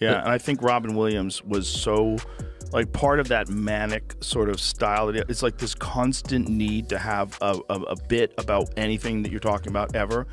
Yeah, and I think Robin Williams was so, like, part of that manic sort of style. It's like this constant need to have a bit about anything that you're talking about ever.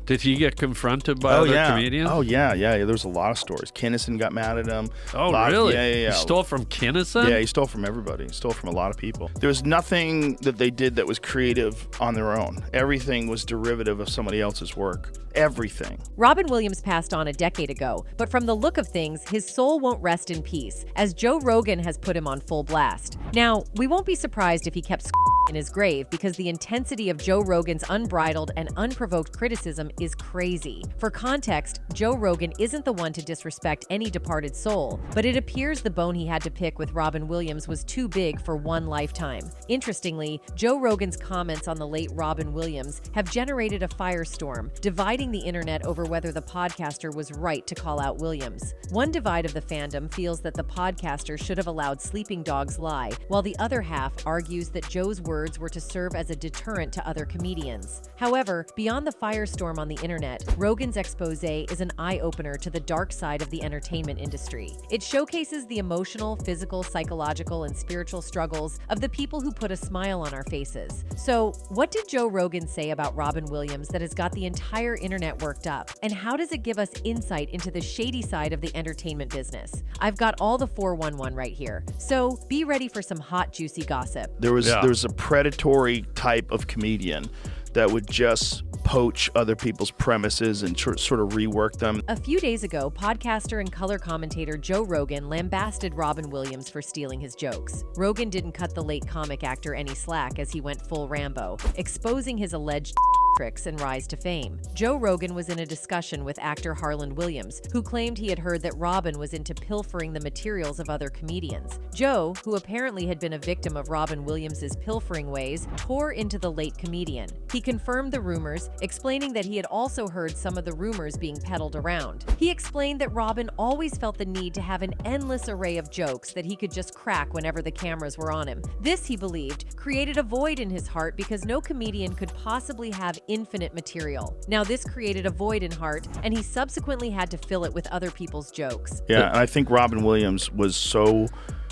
Did he get confronted by other comedians? Oh, yeah. There's a lot of stories. Kinnison got mad at him. Oh, really? Yeah. He stole from Kinnison? Yeah, he stole from everybody. He stole from a lot of people. There was nothing that they did that was creative on their own. Everything was derivative of somebody else's work. Everything. Robin Williams passed on a decade ago, but from the look of things, his soul won't rest in peace, as Joe Rogan has put him on full blast. Now, we won't be surprised if he kept in his grave, because the intensity of Joe Rogan's unbridled and unprovoked criticism is crazy. For context, Joe Rogan isn't the one to disrespect any departed soul, but it appears the bone he had to pick with Robin Williams was too big for one lifetime. Interestingly, Joe Rogan's comments on the late Robin Williams have generated a firestorm, dividing the internet over whether the podcaster was right to call out Williams. One divide of the fandom feels that the podcaster should have allowed sleeping dogs lie, while the other half argues that Joe's words were to serve as a deterrent to other comedians. However, beyond the firestorm on the internet, Rogan's expose is an eye-opener to the dark side of the entertainment industry. It showcases the emotional, physical, psychological, and spiritual struggles of the people who put a smile on our faces. So, what did Joe Rogan say about Robin Williams that has got the entire internet worked up? And how does it give us insight into the shady side of the entertainment business? I've got all the 411 right here. So, be ready for some hot, juicy gossip. There was a predatory type of comedian that would just poach other people's premises and sort of rework them. A few days ago, podcaster and color commentator Joe Rogan lambasted Robin Williams for stealing his jokes. Rogan didn't cut the late comic actor any slack as he went full Rambo, exposing his alleged tricks and rise to fame. Joe Rogan was in a discussion with actor Harland Williams, who claimed he had heard that Robin was into pilfering the materials of other comedians. Joe, who apparently had been a victim of Robin Williams's pilfering ways, tore into the late comedian. He confirmed the rumors, explaining that he had also heard some of the rumors being peddled around. He explained that Robin always felt the need to have an endless array of jokes that he could just crack whenever the cameras were on him. This, he believed, created a void in his heart because no comedian could possibly have infinite material. Now, this created a void in Hart, and he subsequently had to fill it with other people's jokes. Yeah, and I think Robin Williams was so,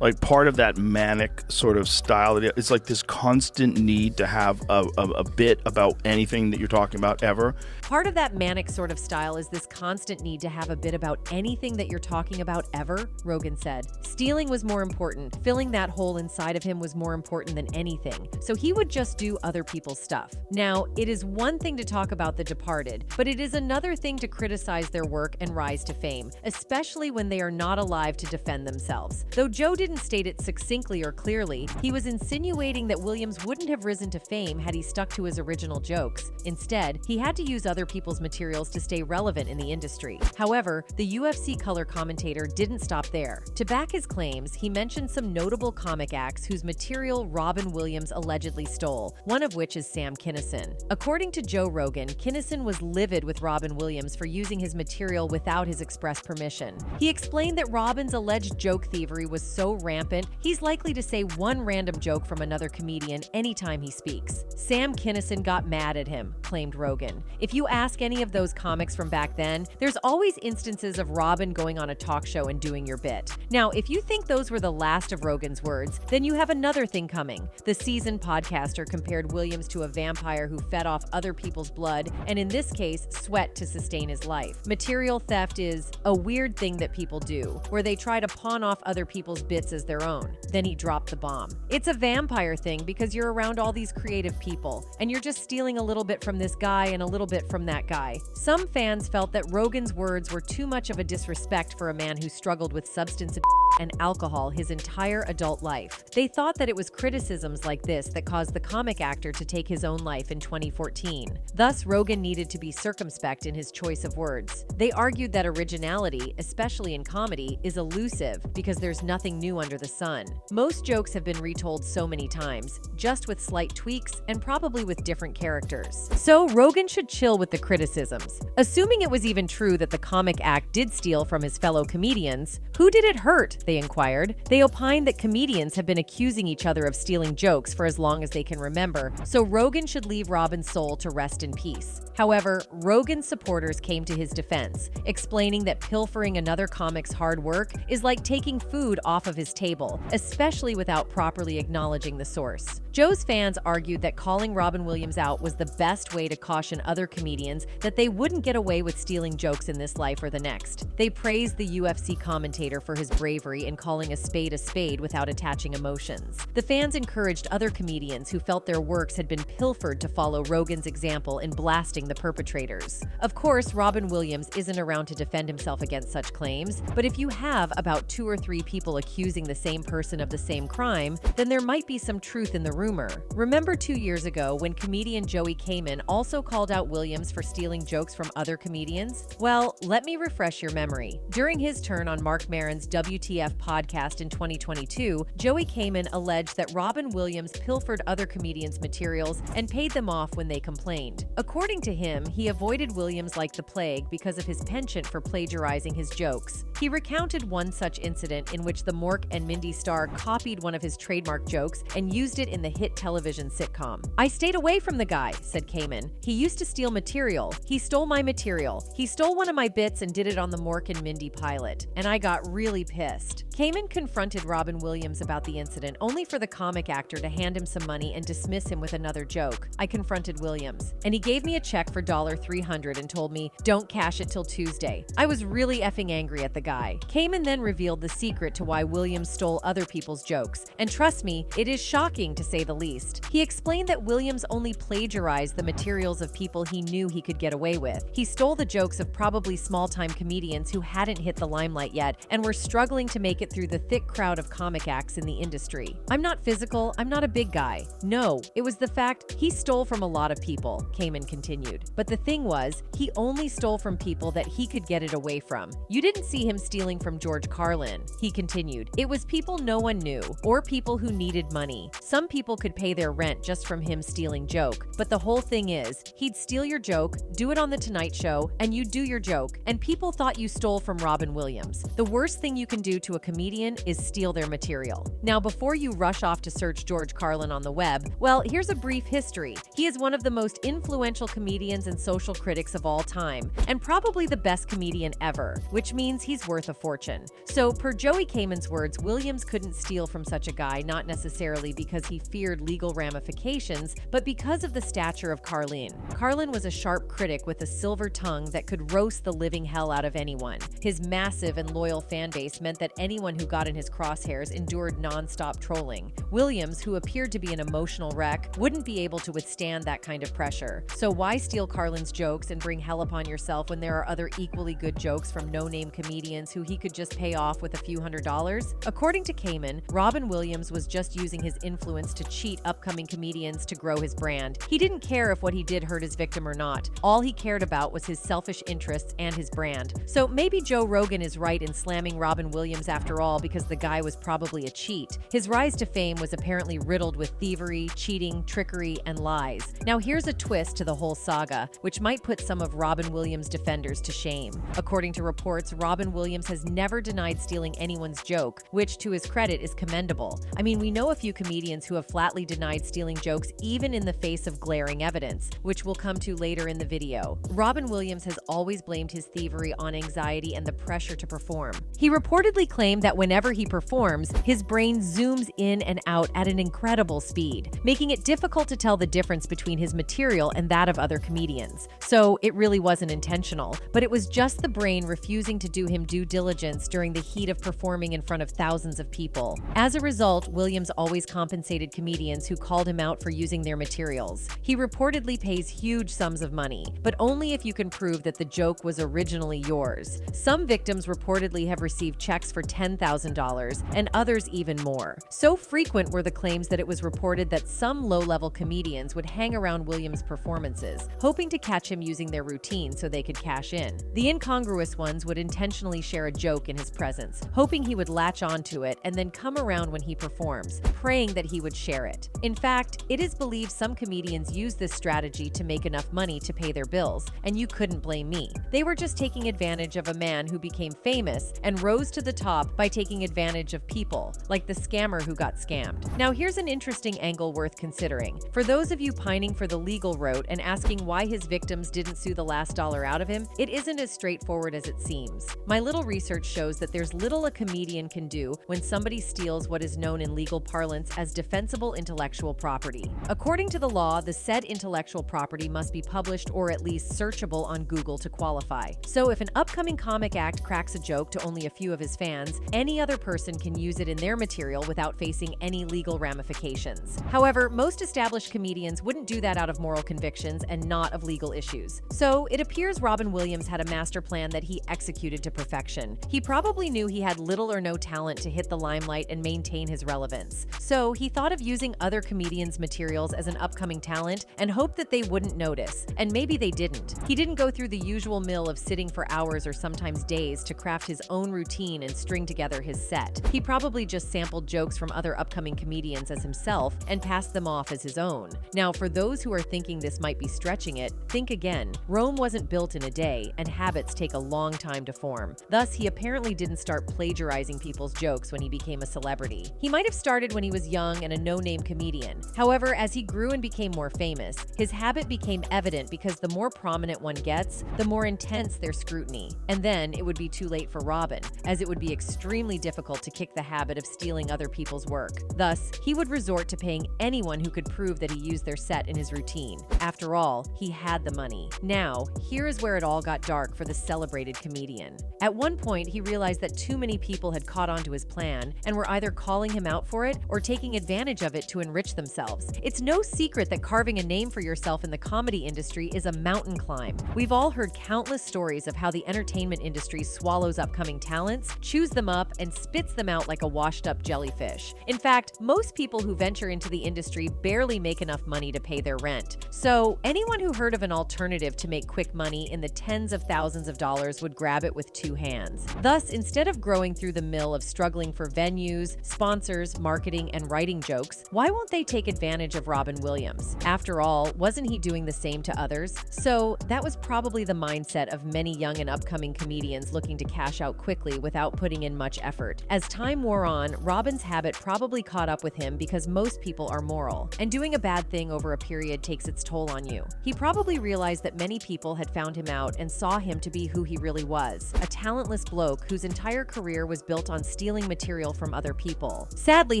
like, part of that manic sort of style. It's like this constant need to have a bit about anything that you're talking about ever. Part of that manic sort of style is this constant need to have a bit about anything that you're talking about ever, Rogan said. Stealing was more important. Filling that hole inside of him was more important than anything. So he would just do other people's stuff. Now, it is one thing to talk about the departed, but it is another thing to criticize their work and rise to fame, especially when they are not alive to defend themselves. Though Joe didn't state it succinctly or clearly, he was insinuating that Williams wouldn't have risen to fame had he stuck to his original jokes. Instead, he had to use other people's materials to stay relevant in the industry. However, the UFC color commentator didn't stop there. To back his claims, he mentioned some notable comic acts whose material Robin Williams allegedly stole, one of which is Sam Kinison. According to Joe Rogan, Kinison was livid with Robin Williams for using his material without his express permission. He explained that Robin's alleged joke thievery was so rampant, he's likely to say one random joke from another comedian anytime he speaks. Sam Kinison got mad at him, claimed Rogan. If you ask any of those comics from back then, there's always instances of Robin going on a talk show and doing your bit. Now, if you think those were the last of Rogan's words, then you have another thing coming. The seasoned podcaster compared Williams to a vampire who fed off other people's blood, and in this case, sweat to sustain his life. Material theft is a weird thing that people do, where they try to pawn off other people's bits as their own. Then he dropped the bomb. It's a vampire thing because you're around all these creative people, and you're just stealing a little bit from this guy and a little bit from that guy. Some fans felt that Rogan's words were too much of a disrespect for a man who struggled with substance abuse and alcohol his entire adult life. They thought that it was criticisms like this that caused the comic actor to take his own life in 2014. Thus, Rogan needed to be circumspect in his choice of words. They argued that originality, especially in comedy, is elusive because there's nothing new new under the sun. Most jokes have been retold so many times, just with slight tweaks and probably with different characters. So Rogan should chill with the criticisms. Assuming it was even true that the comic act did steal from his fellow comedians, who did it hurt? They inquired. They opined that comedians have been accusing each other of stealing jokes for as long as they can remember, so Rogan should leave Robin's soul to rest in peace. However, Rogan's supporters came to his defense, explaining that pilfering another comic's hard work is like taking food off of his table, especially without properly acknowledging the source. Joe's fans argued that calling Robin Williams out was the best way to caution other comedians that they wouldn't get away with stealing jokes in this life or the next. They praised the UFC commentator for his bravery in calling a spade without attaching emotions. The fans encouraged other comedians who felt their works had been pilfered to follow Rogan's example in blasting the perpetrators. Of course, Robin Williams isn't around to defend himself against such claims, but if you have about 2 or 3 people accusing the same person of the same crime, then there might be some truth in the rumor. Remember 2 years ago when comedian Joey Camen also called out Williams for stealing jokes from other comedians? Well, let me refresh your memory. During his turn on Marc Maron's WTF podcast in 2022, Joey Camen alleged that Robin Williams pilfered other comedians' materials and paid them off when they complained. According to him, he avoided Williams like the plague because of his penchant for plagiarizing his jokes. He recounted one such incident in which the Mork and Mindy star copied one of his trademark jokes and used it in the hit television sitcom. "I stayed away from the guy," said Camen. "He used to steal material. He stole my material. He stole one of my bits and did it on the Mork and Mindy pilot. And I got really pissed." Camen confronted Robin Williams about the incident, only for the comic actor to hand him some money and dismiss him with another joke. "I confronted Williams, and he gave me a check for $300 and told me, 'Don't cash it till Tuesday.' I was really effing angry at the guy." Camen then revealed the secret to why Williams stole other people's jokes, and trust me, it is shocking to say the least. He explained that Williams only plagiarized the materials of people he knew he could get away with. He stole the jokes of probably small-time comedians who hadn't hit the limelight yet and were struggling to make it through the thick crowd of comic acts in the industry. "I'm not physical, I'm not a big guy. No, it was the fact he stole from a lot of people," Camen continued. "But the thing was, he only stole from people that he could get it away from. You didn't see him stealing from George Carlin," he continued. "It was people no one knew, or people who needed money. Some people could pay their rent just from him stealing joke. But the whole thing is, he'd steal your joke, do it on The Tonight Show, and you'd do your joke, and people thought you stole from Robin Williams. The worst thing you can do to a comedian is steal their material." Now, before you rush off to search George Carlin on the web, well, here's a brief history. He is one of the most influential comedians and social critics of all time, and probably the best comedian ever, which means he's worth a fortune. So, per Joey Camen's words, Williams couldn't steal from such a guy, not necessarily because he feared legal ramifications, but because of the stature of Carlin. Carlin was a sharp critic with a silver tongue that could roast the living hell out of anyone. His massive and loyal fan base meant that anyone who got in his crosshairs endured non-stop trolling. Williams, who appeared to be an emotional wreck, wouldn't be able to withstand that kind of pressure. So why steal Carlin's jokes and bring hell upon yourself when there are other equally good jokes from no-name comedians who he could just pay off with a few $100s? According to Camen, Robin Williams was just using his influence to cheat upcoming comedians to grow his brand. He didn't care if what he did hurt his victim or not. All he cared about was his selfish interests and his brand. So maybe Joe Rogan is right in slamming Robin Williams after all, because the guy was probably a cheat. His rise to fame was apparently riddled with thievery, cheating, trickery, and lies. Now here's a twist to the whole saga, which might put some of Robin Williams' defenders to shame. According to reports, Robin Williams has never denied stealing anyone's joke, which to his credit is commendable. I mean, we know a few comedians who have flatly denied stealing jokes even in the face of glaring evidence, which we'll come to later in the video. Robin Williams has always blamed his thievery on anxiety and the pressure to perform. He reportedly claimed that whenever he performs, his brain zooms in and out at an incredible speed, making it difficult to tell the difference between his material and that of other comedians. So it really wasn't intentional, but it was just the brain refusing to do him due diligence during the heat of performing in front of thousands of people. As a result, Williams always compensated comedians comedians who called him out for using their materials. He reportedly pays huge sums of money, but only if you can prove that the joke was originally yours. Some victims reportedly have received checks for $10,000 and others even more. So frequent were the claims that it was reported that some low-level comedians would hang around Williams' performances, hoping to catch him using their routine so they could cash in. The incongruous ones would intentionally share a joke in his presence, hoping he would latch onto it and then come around when he performs, praying that he would share it. In fact, it is believed some comedians use this strategy to make enough money to pay their bills, and you couldn't blame me. They were just taking advantage of a man who became famous and rose to the top by taking advantage of people, like the scammer who got scammed. Now here's an interesting angle worth considering. For those of you pining for the legal route and asking why his victims didn't sue the last dollar out of him, it isn't as straightforward as it seems. My little research shows that there's little a comedian can do when somebody steals what is known in legal parlance as defensible intellectual property. According to the law, the said intellectual property must be published or at least searchable on Google to qualify. So if an upcoming comic act cracks a joke to only a few of his fans, any other person can use it in their material without facing any legal ramifications. However, most established comedians wouldn't do that out of moral convictions and not of legal issues. So it appears Robin Williams had a master plan that he executed to perfection. He probably knew he had little or no talent to hit the limelight and maintain his relevance. So he thought of using other comedians' materials as an upcoming talent and hoped that they wouldn't notice. And maybe they didn't. He didn't go through the usual mill of sitting for hours or sometimes days to craft his own routine and string together his set. He probably just sampled jokes from other upcoming comedians as himself and passed them off as his own. Now, for those who are thinking this might be stretching it, think again. Rome wasn't built in a day, and habits take a long time to form. Thus, he apparently didn't start plagiarizing people's jokes when he became a celebrity. He might have started when he was young and a no-name comedian. However, as he grew and became more famous, his habit became evident because the more prominent one gets, the more intense their scrutiny. And then it would be too late for Robin, as it would be extremely difficult to kick the habit of stealing other people's work. Thus, he would resort to paying anyone who could prove that he used their set in his routine. After all, he had the money. Now, here is where it all got dark for the celebrated comedian. At one point, he realized that too many people had caught on to his plan and were either calling him out for it or taking advantage of it to enrich themselves. It's no secret that carving a name for yourself in the comedy industry is a mountain climb. We've all heard countless stories of how the entertainment industry swallows upcoming talents, chews them up, and spits them out like a washed-up jellyfish. In fact, most people who venture into the industry barely make enough money to pay their rent. So, anyone who heard of an alternative to make quick money in the tens of thousands of dollars would grab it with two hands. Thus, instead of growing through the mill of struggling for venues, sponsors, marketing, and writing jokes, why won't they take advantage of Robin Williams? After all, wasn't he doing the same to others? So, that was probably the mindset of many young and upcoming comedians looking to cash out quickly without putting in much effort. As time wore on, Robin's habit probably caught up with him because most people are moral, and doing a bad thing over a period takes its toll on you. He probably realized that many people had found him out and saw him to be who he really was, a talentless bloke whose entire career was built on stealing material from other people. Sadly,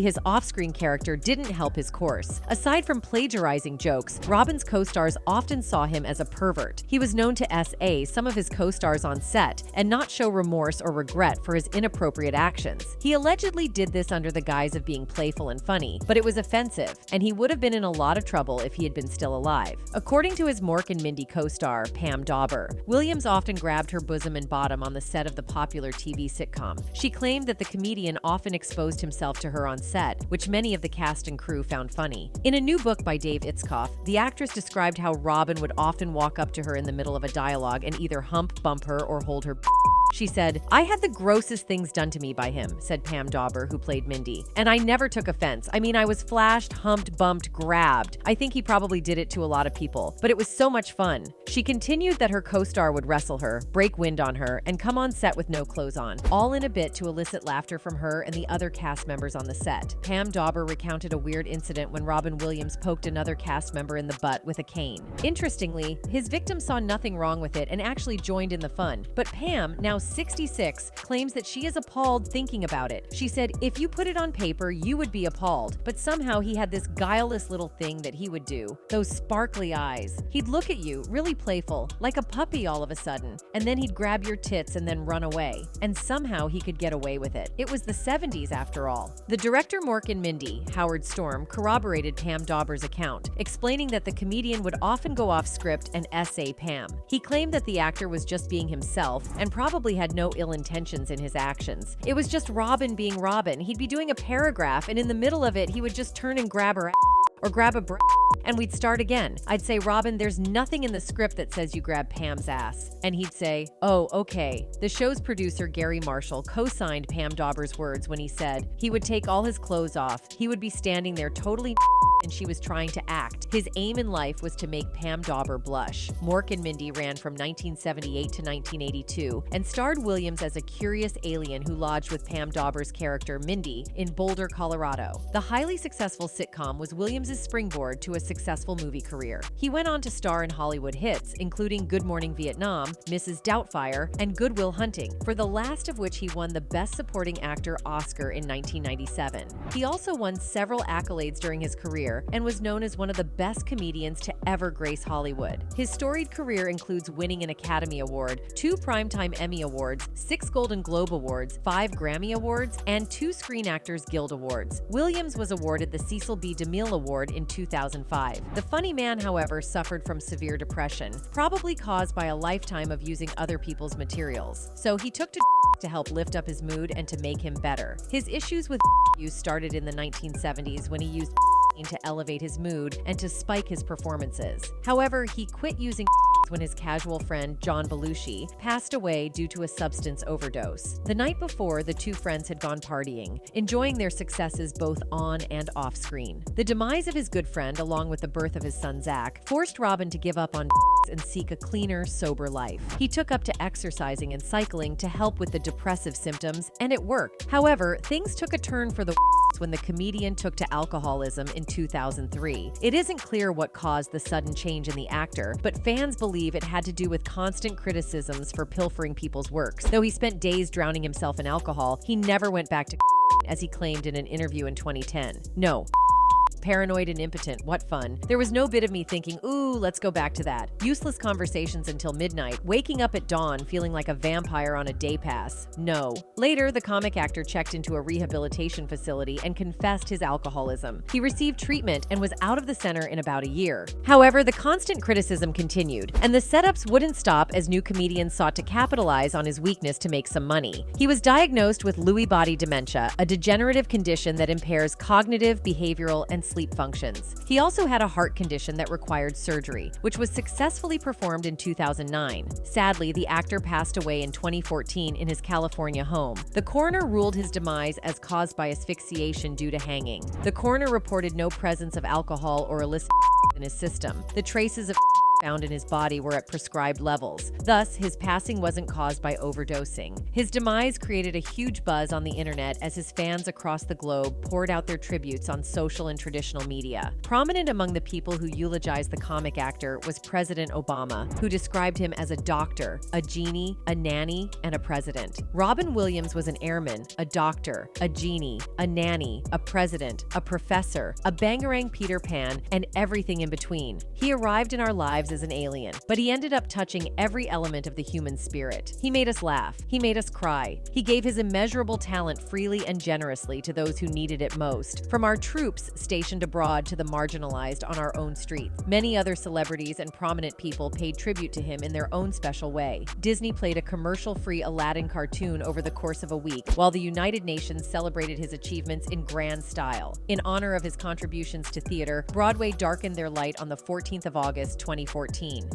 his off-screen character didn't help his course. Aside from plagiarizing jokes, Robin's co-stars often saw him as a pervert. He was known to SA some of his co-stars on set and not show remorse or regret for his inappropriate actions. He allegedly did this under the guise of being playful and funny, but it was offensive, and he would have been in a lot of trouble if he had been still alive. According to his Mork and Mindy co-star, Pam Dauber, Williams often grabbed her bosom and bottom on the set of the popular TV sitcom. She claimed that the comedian often exposed himself to her on set, which many of the cast and crew found funny. In a new book by Dave Itzkoff, the actress described how Robin would often walk up to her in the middle of a dialogue and either bump her, or hold her. She said, "I had the grossest things done to me by him," said Pam Dauber, who played Mindy. "And I never took offense. I mean, I was flashed, humped, bumped, grabbed. I think he probably did it to a lot of people, but it was so much fun." She continued that her co-star would wrestle her, break wind on her, and come on set with no clothes on, all in a bit to elicit laughter from her and the other cast members on the set. Pam Dauber recounted a weird incident when Robin Williams poked another cast member in the butt with a cane. Interestingly, his victim saw nothing wrong with it and actually joined in the fun, but Pam, now now 66, claims that she is appalled thinking about it. She said, if you put it on paper, you would be appalled. But somehow he had this guileless little thing that he would do. Those sparkly eyes. He'd look at you, really playful, like a puppy all of a sudden. And then he'd grab your tits and then run away. And somehow he could get away with it. It was the 70s after all. The director Marc and Mindy, Howard Storm, corroborated Pam Dauber's account, explaining that the comedian would often go off script and essay Pam. He claimed that the actor was just being himself and probably had no ill intentions in his actions. It was just Robin being Robin. He'd be doing a paragraph, and in the middle of it, he would just turn and grab her or grab a and we'd start again. I'd say, Robin, there's nothing in the script that says you grab Pam's ass. And he'd say, oh, okay. The show's producer, Gary Marshall, co-signed Pam Dauber's words when he said he would take all his clothes off. He would be standing there totally and she was trying to act. His aim in life was to make Pam Dauber blush. Mork and Mindy ran from 1978 to 1982 and starred Williams as a curious alien who lodged with Pam Dauber's character, Mindy, in Boulder, Colorado. The highly successful sitcom was Williams' springboard to a successful movie career. He went on to star in Hollywood hits, including Good Morning Vietnam, Mrs. Doubtfire, and Good Will Hunting, for the last of which he won the Best Supporting Actor Oscar in 1997. He also won several accolades during his career and was known as one of the best comedians to ever grace Hollywood. His storied career includes winning an Academy Award, 2 Primetime Emmy Awards, 6 Golden Globe Awards, 5 Grammy Awards, and 2 Screen Actors Guild Awards. Williams was awarded the Cecil B. DeMille Award in 2005. The funny man, however, suffered from severe depression, probably caused by a lifetime of using other people's materials. So he took to help lift up his mood and to make him better. His issues with use started in the 1970s when he used to elevate his mood and to spike his performances. However, he quit using when his casual friend John Belushi passed away due to a substance overdose. The night before, the two friends had gone partying, enjoying their successes both on and off screen. The demise of his good friend, along with the birth of his son Zach, forced Robin to give up on and seek a cleaner, sober life. He took up to exercising and cycling to help with the depressive symptoms, and it worked. However, things took a turn for the when the comedian took to alcoholism in 2003. It isn't clear what caused the sudden change in the actor, but fans believe it had to do with constant criticisms for pilfering people's works. Though he spent days drowning himself in alcohol, he never went back to as he claimed in an interview in 2010. No. Paranoid and impotent, what fun. There was no bit of me thinking, ooh, let's go back to that. Useless conversations until midnight, waking up at dawn feeling like a vampire on a day pass. No. Later, the comic actor checked into a rehabilitation facility and confessed his alcoholism. He received treatment and was out of the center in about a year. However, the constant criticism continued, and the setups wouldn't stop as new comedians sought to capitalize on his weakness to make some money. He was diagnosed with Lewy body dementia, a degenerative condition that impairs cognitive, behavioral, and sleep functions. He also had a heart condition that required surgery, which was successfully performed in 2009. Sadly, the actor passed away in 2014 in his California home. The coroner ruled his demise as caused by asphyxiation due to hanging. The coroner reported no presence of alcohol or illicit in his system. The traces of found in his body were at prescribed levels. Thus, his passing wasn't caused by overdosing. His demise created a huge buzz on the internet as his fans across the globe poured out their tributes on social and traditional media. Prominent among the people who eulogized the comic actor was President Obama, who described him as a doctor, a genie, a nanny, and a president. Robin Williams was an airman, a doctor, a genie, a nanny, a president, a professor, a bangarang Peter Pan, and everything in between. He arrived in our lives as an alien, but he ended up touching every element of the human spirit. He made us laugh. He made us cry. He gave his immeasurable talent freely and generously to those who needed it most, from our troops stationed abroad to the marginalized on our own streets. Many other celebrities and prominent people paid tribute to him in their own special way. Disney played a commercial-free Aladdin cartoon over the course of a week, while the United Nations celebrated his achievements in grand style. In honor of his contributions to theater, Broadway darkened their light on the 14th of August, 2014.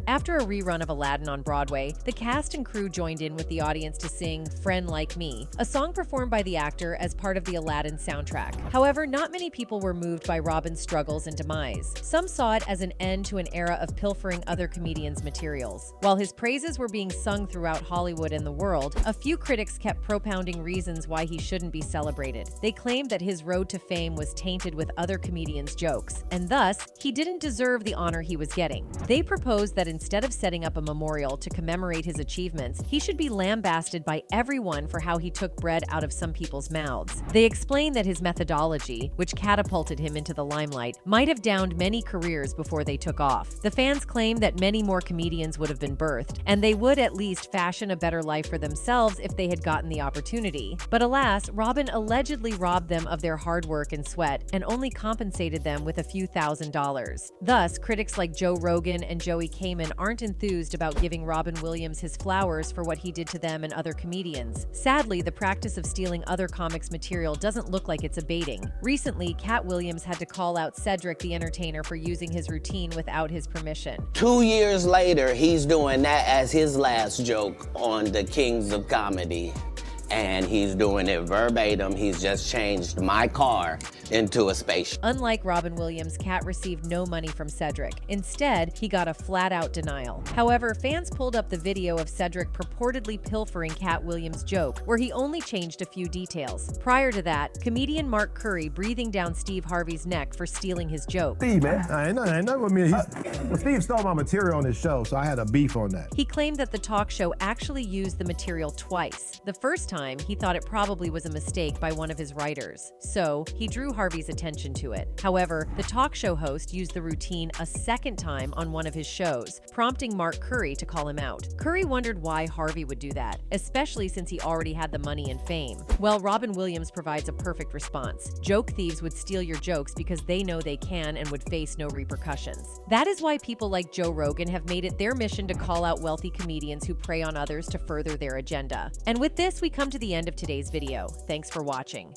After a rerun of Aladdin on Broadway, the cast and crew joined in with the audience to sing Friend Like Me, a song performed by the actor as part of the Aladdin soundtrack. However, not many people were moved by Robin's struggles and demise. Some saw it as an end to an era of pilfering other comedians' materials. While his praises were being sung throughout Hollywood and the world, a few critics kept propounding reasons why he shouldn't be celebrated. They claimed that his road to fame was tainted with other comedians' jokes, and thus, he didn't deserve the honor he was getting. They proposed that instead of setting up a memorial to commemorate his achievements, he should be lambasted by everyone for how he took bread out of some people's mouths. They explained that his methodology, which catapulted him into the limelight, might have downed many careers before they took off. The fans claimed that many more comedians would have been birthed, and they would at least fashion a better life for themselves if they had gotten the opportunity. But alas, Robin allegedly robbed them of their hard work and sweat and only compensated them with a few $1,000s. Thus, critics like Joe Rogan and Joey Camen aren't enthused about giving Robin Williams his flowers for what he did to them and other comedians. Sadly, the practice of stealing other comics' material doesn't look like it's abating. Recently, Cat Williams had to call out Cedric the Entertainer for using his routine without his permission. 2 years later, he's doing that as his last joke on the Kings of Comedy. And he's doing it verbatim. He's just changed my car into a spaceship. Unlike Robin Williams, Cat received no money from Cedric. Instead, he got a flat-out denial. However, fans pulled up the video of Cedric purportedly pilfering Cat Williams' joke, where he only changed a few details. Prior to that, comedian Marc breathing down Steve Harvey's neck for stealing his joke. Steve, man, ain't nothing with me. Steve stole my material on his show, so I had a beef on that. He claimed that the talk show actually used the material twice. The first time, he thought it probably was a mistake by one of his writers, so he drew Harvey's attention to it. However, the talk show host used the routine a second time on one of his shows, prompting Marc to call him out. Curry wondered why Harvey would do that, especially since he already had the money and fame. Well, Robin Williams provides a perfect response. Joke thieves would steal your jokes because they know they can and would face no repercussions. That is why people like Joe Rogan have made it their mission to call out wealthy comedians who prey on others to further their agenda. And with this, we come to the end of today's video. Thanks for watching.